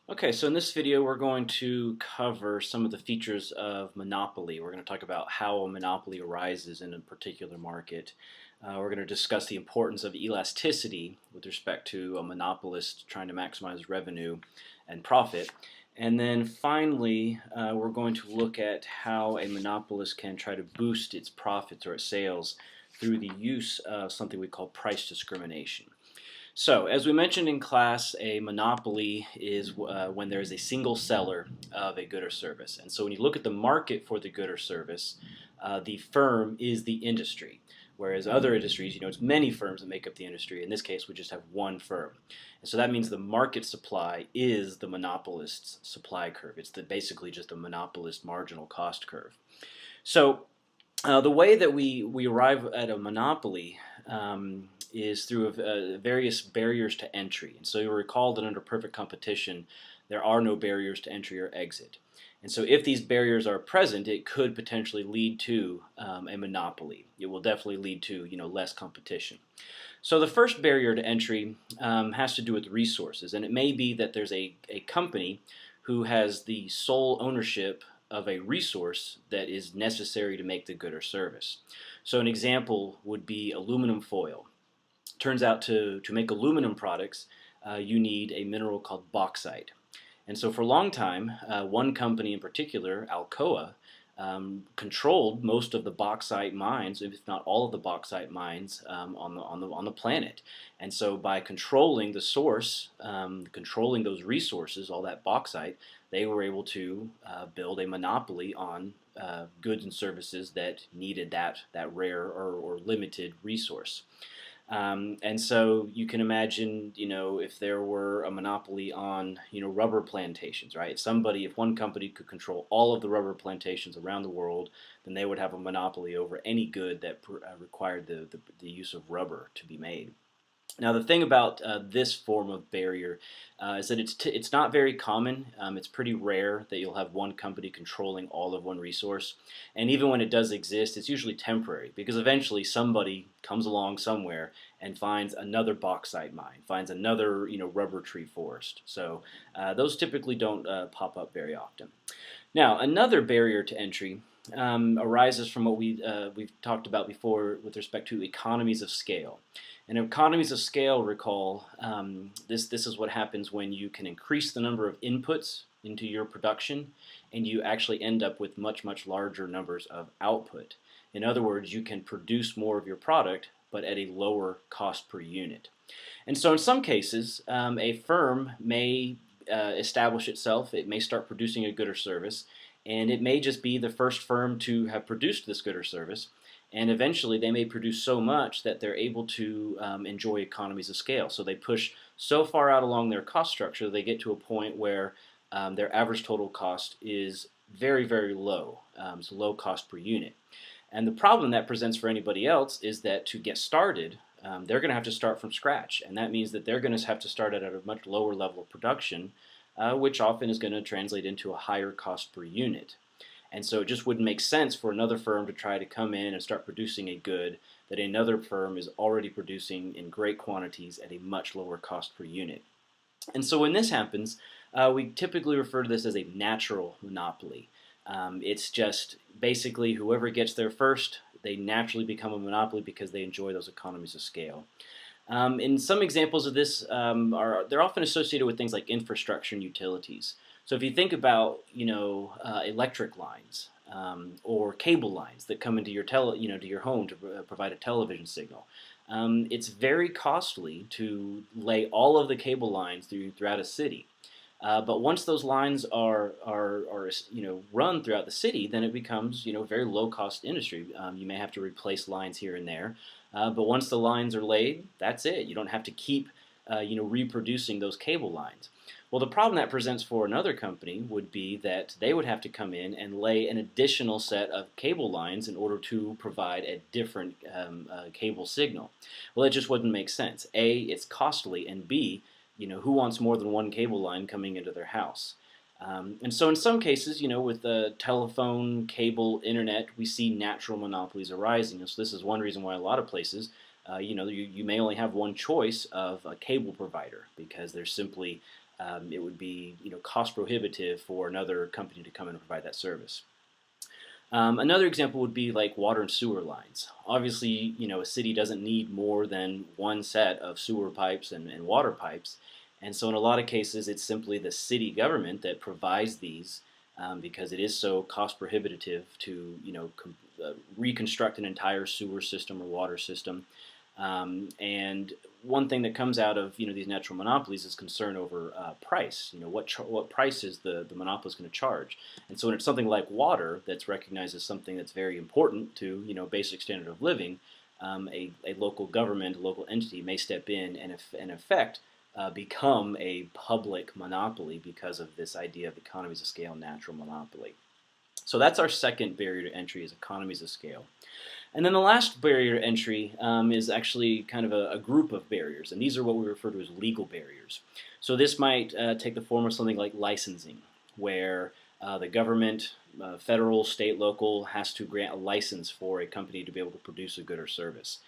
Okay, so in this video we're going to cover some of the features of monopoly. We're going to talk about how a monopoly arises in a particular market. We're going to discuss the importance of elasticity with respect to a monopolist trying to maximize revenue and profit. And then finally, we're going to look at how a monopolist can try to boost its profits or its sales through the use of something we call price discrimination. So, as we mentioned in class, a monopoly is when there is a single seller of a good or service. And so, when you look at the market for the good or service, the firm is the industry. Whereas other industries, it's many firms that make up the industry. In this case, we just have one firm. And so that means the market supply is the monopolist's supply curve. It's basically just a monopolist marginal cost curve. So, the way that we arrive at a monopoly is through various barriers to entry. And so you'll recall that under perfect competition, there are no barriers to entry or exit. And so if these barriers are present, it could potentially lead to a monopoly. It will definitely lead to less competition. So the first barrier to entry has to do with resources. And it may be that there's a company who has the sole ownership of a resource that is necessary to make the good or service. So an example would be aluminum foil. Turns out to make aluminum products, you need a mineral called bauxite. And so for a long time, one company in particular, Alcoa, controlled most of the bauxite mines, if not all of the bauxite mines on the planet. And so by controlling the source, controlling those resources, all that bauxite, they were able to build a monopoly on goods and services that needed that rare or limited resource. And so you can imagine, if there were a monopoly on, rubber plantations, right? If one company could control all of the rubber plantations around the world, then they would have a monopoly over any good that required the use of rubber to be made. Now, the thing about this form of barrier is that it's not very common. It's pretty rare that you'll have one company controlling all of one resource. And even when it does exist, it's usually temporary because eventually somebody comes along somewhere and finds another bauxite mine, finds another rubber tree forest. So those typically don't pop up very often. Now, another barrier to entry arises from what we've talked about before with respect to economies of scale. And economies of scale, recall, this is what happens when you can increase the number of inputs into your production and you actually end up with much, much larger numbers of output. In other words, you can produce more of your product but at a lower cost per unit. And so in some cases, a firm may establish itself, it may start producing a good or service, and it may just be the first firm to have produced this good or service. And eventually they may produce so much that they're able to enjoy economies of scale. So they push so far out along their cost structure, they get to a point where their average total cost is very, very low. So low cost per unit. And the problem that presents for anybody else is that to get started, they're going to have to start from scratch. And that means that they're going to have to start at a much lower level of production, which often is going to translate into a higher cost per unit. And so it just wouldn't make sense for another firm to try to come in and start producing a good that another firm is already producing in great quantities at a much lower cost per unit. And so when this happens, we typically refer to this as a natural monopoly. It's just basically whoever gets there first, they naturally become a monopoly because they enjoy those economies of scale. And some examples of this they're often associated with things like infrastructure and utilities. So if you think about electric lines or cable lines that come into your to your home to provide a television signal, it's very costly to lay all of the cable lines throughout a city. But once those lines are run throughout the city, then it becomes very low cost industry. You may have to replace lines here and there, but once the lines are laid, that's it. You don't have to keep reproducing those cable lines. Well, the problem that presents for another company would be that they would have to come in and lay an additional set of cable lines in order to provide a different cable signal. Well, it just wouldn't make sense. A, it's costly, and B, who wants more than one cable line coming into their house? And so in some cases, with the telephone, cable, internet, we see natural monopolies arising. And so this is one reason why a lot of places, you may only have one choice of a cable provider because there's simply it would be cost prohibitive for another company to come in and provide that service. Another example would be like water and sewer lines. Obviously, a city doesn't need more than one set of sewer pipes and water pipes. And so in a lot of cases, it's simply the city government that provides these because it is so cost prohibitive to, reconstruct an entire sewer system or water system. And one thing that comes out of these natural monopolies is concern over price. What price is the monopolist going to charge? And so when it's something like water that's recognized as something that's very important to basic standard of living, a local government, a local entity may step in and in effect become a public monopoly because of this idea of economies of scale, natural monopoly. So that's our second barrier to entry, is economies of scale. And then the last barrier to entry is actually kind of a group of barriers, and these are what we refer to as legal barriers. So this might take the form of something like licensing, where the government, federal, state, local, has to grant a license for a company to be able to produce a good or service.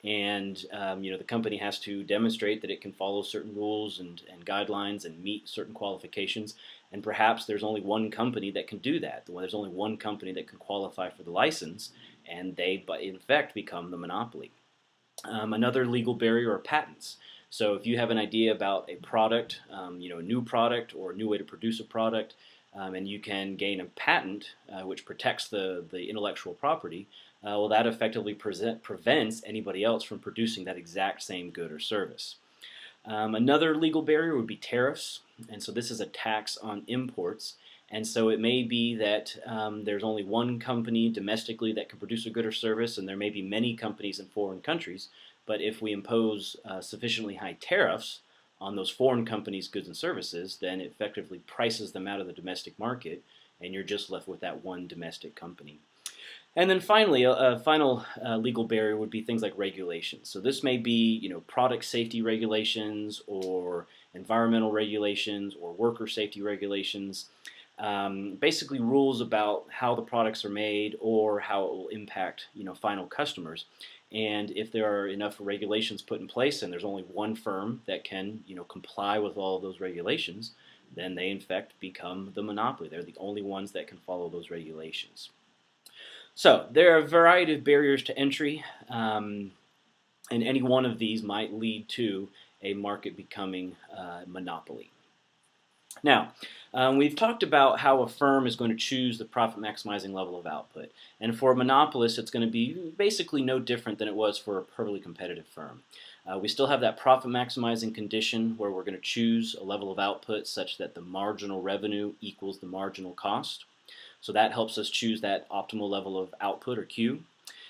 And the company has to demonstrate that it can follow certain rules and guidelines and meet certain qualifications. And perhaps there's only one company that can do that. There's only one company that can qualify for the license, and they, in effect, become the monopoly. Another legal barrier are patents. So if you have an idea about a product, a new product or a new way to produce a product, and you can gain a patent which protects the intellectual property, well, that effectively prevents anybody else from producing that exact same good or service. Another legal barrier would be tariffs, and so this is a tax on imports. And so it may be that there's only one company domestically that can produce a good or service, and there may be many companies in foreign countries. But if we impose sufficiently high tariffs on those foreign companies' goods and services, then it effectively prices them out of the domestic market, and you're just left with that one domestic company. And then finally, a final legal barrier would be things like regulations. So this may be, product safety regulations or environmental regulations or worker safety regulations. Basically rules about how the products are made or how it will impact final customers. And if there are enough regulations put in place and there's only one firm that can comply with all of those regulations, then they in fact become the monopoly. They're the only ones that can follow those regulations. So there are a variety of barriers to entry, and any one of these might lead to a market becoming a monopoly. Now, we've talked about how a firm is going to choose the profit maximizing level of output. And for a monopolist, it's going to be basically no different than it was for a perfectly competitive firm. We still have that profit maximizing condition where we're going to choose a level of output such that the marginal revenue equals the marginal cost. So that helps us choose that optimal level of output, or Q.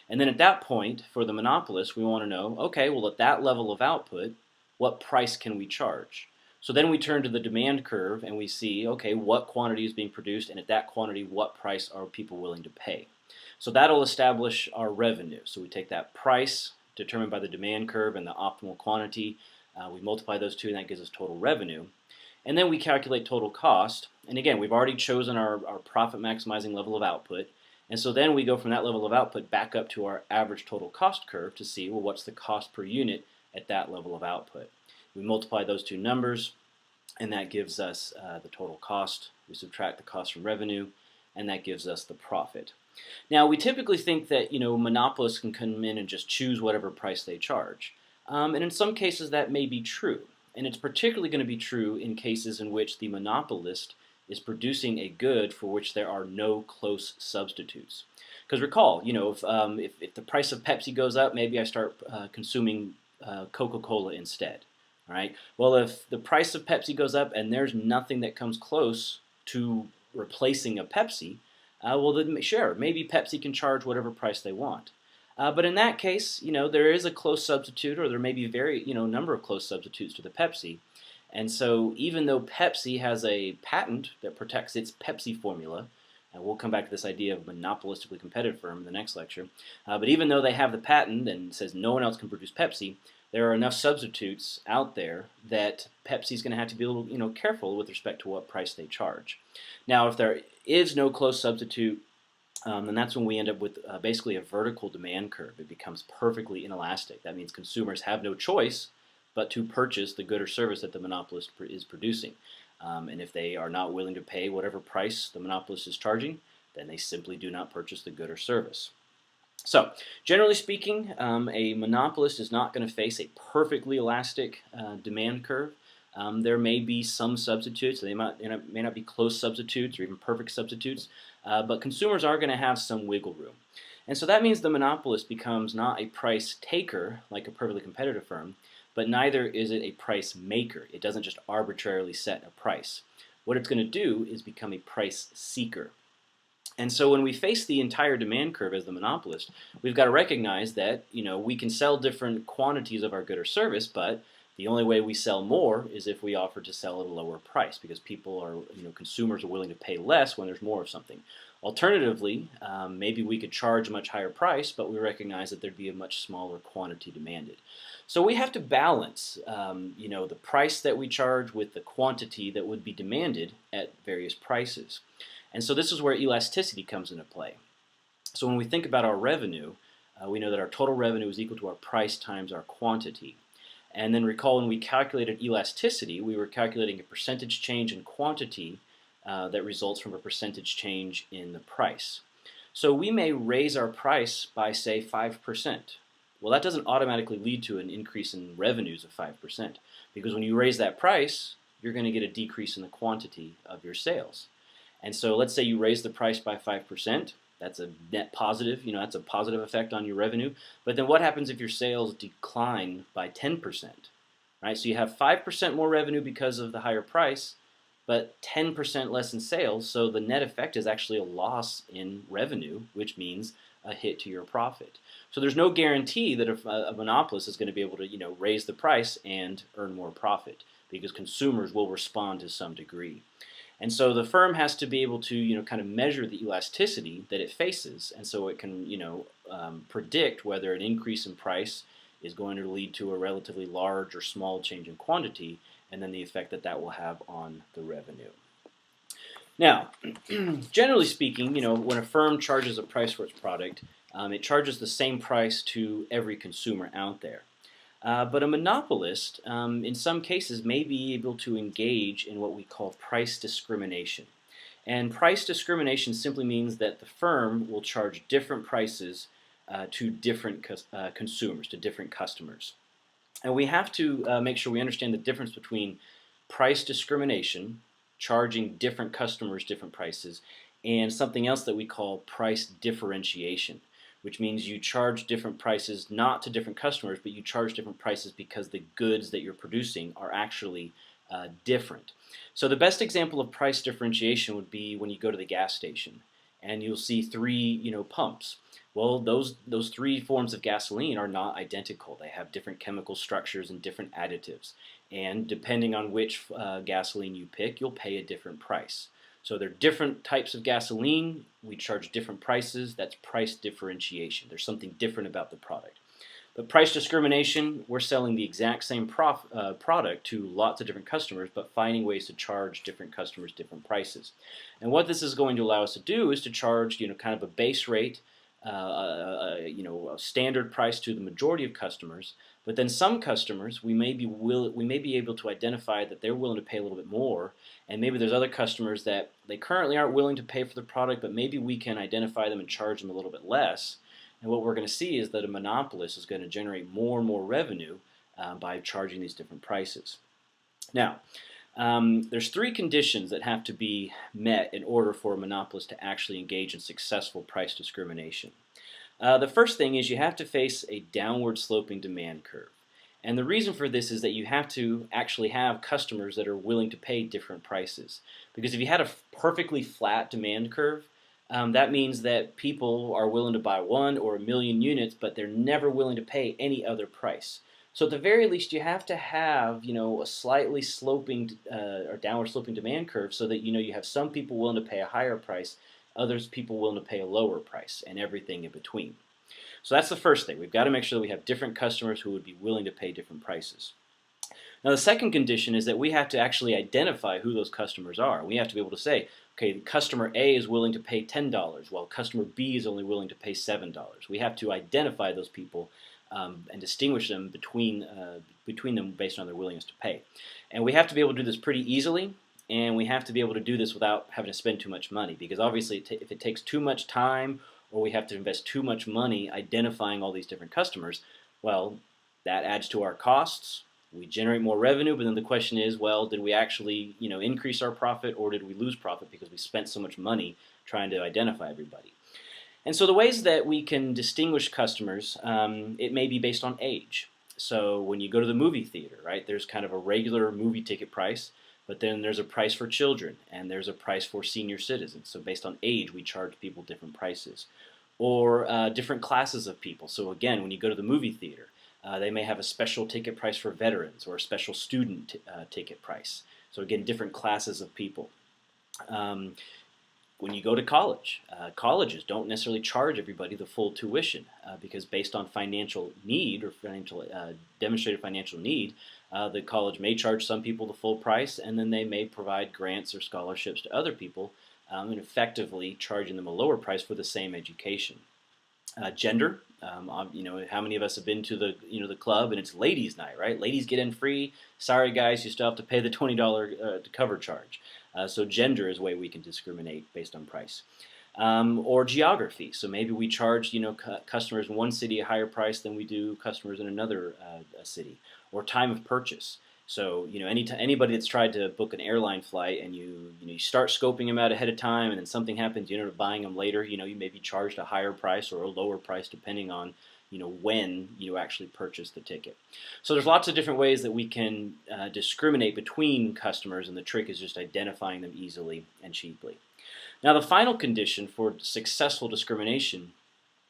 And then at that point, for the monopolist, we want to know, okay, well, at that level of output, what price can we charge? So then we turn to the demand curve and we see, okay, what quantity is being produced, and at that quantity, what price are people willing to pay? So that'll establish our revenue. So we take that price determined by the demand curve and the optimal quantity, we multiply those two, and that gives us total revenue. And then we calculate total cost. And again, we've already chosen our profit maximizing level of output. And so then we go from that level of output back up to our average total cost curve to see, well, what's the cost per unit at that level of output. We multiply those two numbers, and that gives us the total cost. We subtract the cost from revenue, and that gives us the profit. Now, we typically think that monopolists can come in and just choose whatever price they charge. And in some cases, that may be true. And it's particularly going to be true in cases in which the monopolist is producing a good for which there are no close substitutes. Because recall, if the price of Pepsi goes up, maybe I start consuming Coca-Cola instead. All right. Well, if the price of Pepsi goes up and there's nothing that comes close to replacing a Pepsi, well then sure, maybe Pepsi can charge whatever price they want. But in that case, there is a close substitute, or there may be a number of close substitutes to the Pepsi. And so even though Pepsi has a patent that protects its Pepsi formula, and we'll come back to this idea of monopolistically competitive firm in the next lecture, but even though they have the patent and says no one else can produce Pepsi, there are enough substitutes out there that Pepsi's going to have to be a little careful with respect to what price they charge. Now, if there is no close substitute, then that's when we end up with basically a vertical demand curve. It becomes perfectly inelastic. That means consumers have no choice but to purchase the good or service that the monopolist is producing. And if they are not willing to pay whatever price the monopolist is charging, then they simply do not purchase the good or service. So, generally speaking, a monopolist is not going to face a perfectly elastic demand curve. There may be some substitutes. They may not be close substitutes or even perfect substitutes, but consumers are going to have some wiggle room. And so that means the monopolist becomes not a price taker like a perfectly competitive firm, but neither is it a price maker. It doesn't just arbitrarily set a price. What it's going to do is become a price seeker. And so when we face the entire demand curve as the monopolist, we've got to recognize that, we can sell different quantities of our good or service, but the only way we sell more is if we offer to sell at a lower price, because consumers are willing to pay less when there's more of something. Alternatively, maybe we could charge a much higher price, but we recognize that there'd be a much smaller quantity demanded. So we have to balance, the price that we charge with the quantity that would be demanded at various prices. And so this is where elasticity comes into play. So when we think about our revenue, we know that our total revenue is equal to our price times our quantity. And then recall when we calculated elasticity, we were calculating a percentage change in quantity that results from a percentage change in the price. So we may raise our price by, say, 5%. Well, that doesn't automatically lead to an increase in revenues of 5%, because when you raise that price, you're going to get a decrease in the quantity of your sales. And so let's say you raise the price by 5%. That's a net positive, that's a positive effect on your revenue. But then what happens if your sales decline by 10%? Right? So you have 5% more revenue because of the higher price, but 10% less in sales. So the net effect is actually a loss in revenue, which means a hit to your profit. So there's no guarantee that a monopolist is going to be able to, raise the price and earn more profit, because consumers will respond to some degree. And so the firm has to be able to, kind of measure the elasticity that it faces, and so it can, predict whether an increase in price is going to lead to a relatively large or small change in quantity, and then the effect that that will have on the revenue. Now, generally speaking, when a firm charges a price for its product, it charges the same price to every consumer out there. But a monopolist, in some cases, may be able to engage in what we call price discrimination. And price discrimination simply means that the firm will charge different prices to different consumers, to different customers. And we have to make sure we understand the difference between price discrimination, charging different customers different prices, and something else that we call price differentiation, which means you charge different prices not to different customers, but you charge different prices because the goods that you're producing are actually different. So the best example of price differentiation would be when you go to the gas station and you'll see three pumps. Well, those three forms of gasoline are not identical. They have different chemical structures and different additives. And depending on which gasoline you pick, you'll pay a different price. So they're different types of gasoline. We charge different prices. That's price differentiation. There's something different about the product. But price discrimination, we're selling the exact same product to lots of different customers, but finding ways to charge different customers different prices. And what this is going to allow us to do is to charge, kind of a base rate, a standard price to the majority of customers. But then some customers, we may be able to identify that they're willing to pay a little bit more, and maybe there's other customers that they currently aren't willing to pay for the product, but maybe we can identify them and charge them a little bit less. And what we're going to see is that a monopolist is going to generate more and more revenue by charging these different prices. Now, there's three conditions that have to be met in order for a monopolist to actually engage in successful price discrimination. The first thing is you have to face a downward sloping demand curve. And the reason for this is that you have to actually have customers that are willing to pay different prices. Because if you had a perfectly flat demand curve, that means that people are willing to buy 1 or 1 million units, but they're never willing to pay any other price. So at the very least, you have to have, a slightly sloping or downward sloping demand curve so that, you have some people willing to pay a higher price, others people willing to pay a lower price, and everything in between. So that's the first thing. We've got to make sure that we have different customers who would be willing to pay different prices. Now the second condition is that we have to actually identify who those customers are. We have to be able to say, okay, customer A is willing to pay $10, while customer B is only willing to pay $7. We have to identify those people and distinguish them between between them based on their willingness to pay. And we have to be able to do this pretty easily, and we have to be able to do this without having to spend too much money, because obviously if it takes too much time or we have to invest too much money identifying all these different customers, well, that adds to our costs. We generate more revenue, but then the question is, well, did we actually, increase our profit, or did we lose profit because we spent so much money trying to identify everybody? And so the ways that we can distinguish customers, it may be based on age. So when you go to the movie theater, right, there's kind of a regular movie ticket price, but then there's a price for children, and there's a price for senior citizens. So based on age, we charge people different prices. Or different classes of people. So again, when you go to the movie theater, they may have a special ticket price for veterans or a special student ticket price. So again, different classes of people. When you go to college, colleges don't necessarily charge everybody the full tuition because based on financial need or demonstrated financial need, the college may charge some people the full price, and then they may provide grants or scholarships to other people, and effectively charging them a lower price for the same education. Gender, how many of us have been to the club and it's ladies' night, right? Ladies get in free. Sorry, guys, you still have to pay the $20 cover charge. So gender is a way we can discriminate based on price. Or geography. So maybe we charge customers in one city a higher price than we do customers in another city. Or time of purchase. So anybody that's tried to book an airline flight and you start scoping them out ahead of time, and then something happens, you end up buying them later. You may be charged a higher price or a lower price depending on when you actually purchase the ticket. So there's lots of different ways that we can discriminate between customers, and the trick is just identifying them easily and cheaply. Now the final condition for successful discrimination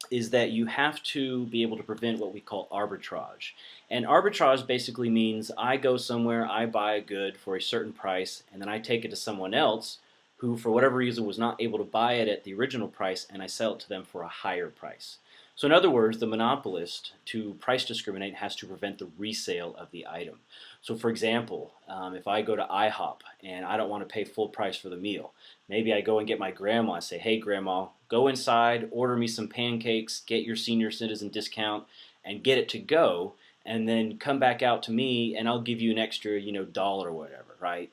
is that you have to be able to prevent what we call arbitrage. And arbitrage basically means I go somewhere, I buy a good for a certain price, and then I take it to someone else who for whatever reason was not able to buy it at the original price, and I sell it to them for a higher price. So in other words, the monopolist, to price discriminate, has to prevent the resale of the item. So for example, if I go to IHOP and I don't want to pay full price for the meal, maybe I go and get my grandma and say, hey grandma, go inside, order me some pancakes, get your senior citizen discount, and get it to go, and then come back out to me and I'll give you an extra, dollar or whatever, right?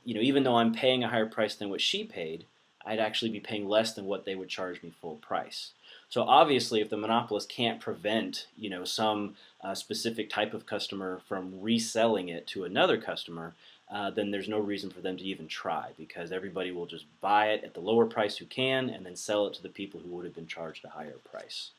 Even though I'm paying a higher price than what she paid, I'd actually be paying less than what they would charge me full price. So obviously, if the monopolist can't prevent, some specific type of customer from reselling it to another customer, then there's no reason for them to even try, because everybody will just buy it at the lower price who can, and then sell it to the people who would have been charged a higher price.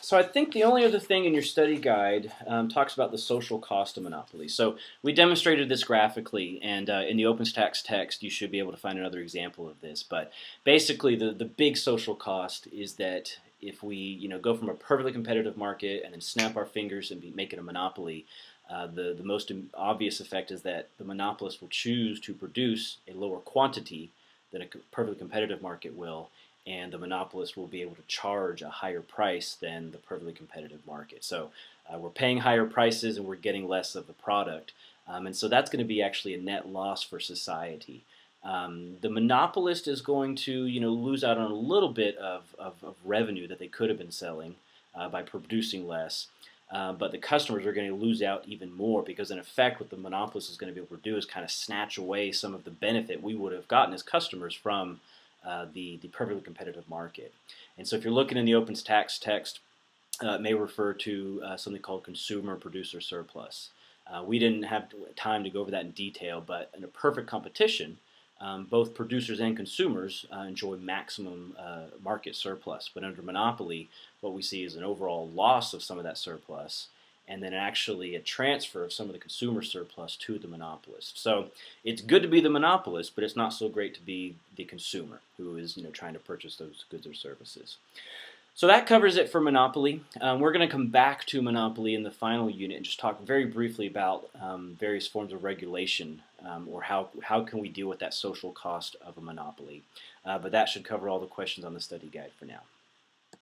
So I think the only other thing in your study guide talks about the social cost of monopoly. So we demonstrated this graphically, and in the OpenStax text you should be able to find another example of this. But basically the big social cost is that if we go from a perfectly competitive market and then snap our fingers and make it a monopoly, the most obvious effect is that the monopolist will choose to produce a lower quantity than a perfectly competitive market will, and the monopolist will be able to charge a higher price than the perfectly competitive market. So we're paying higher prices and we're getting less of the product. And so that's going to be actually a net loss for society. The monopolist is going to lose out on a little bit of revenue that they could have been selling by producing less. But the customers are going to lose out even more, because in effect what the monopolist is going to be able to do is kind of snatch away some of the benefit we would have gotten as customers from the perfectly competitive market. And so if you're looking in the OpenStax text, it may refer to something called consumer producer surplus. We didn't have time to go over that in detail, but in a perfect competition, both producers and consumers enjoy maximum market surplus. But under monopoly, what we see is an overall loss of some of that surplus, and then actually a transfer of some of the consumer surplus to the monopolist. So it's good to be the monopolist, but it's not so great to be the consumer who is trying to purchase those goods or services. So that covers it for monopoly. We're going to come back to monopoly in the final unit and just talk very briefly about various forms of regulation, or how can we deal with that social cost of a monopoly. But that should cover all the questions on the study guide for now.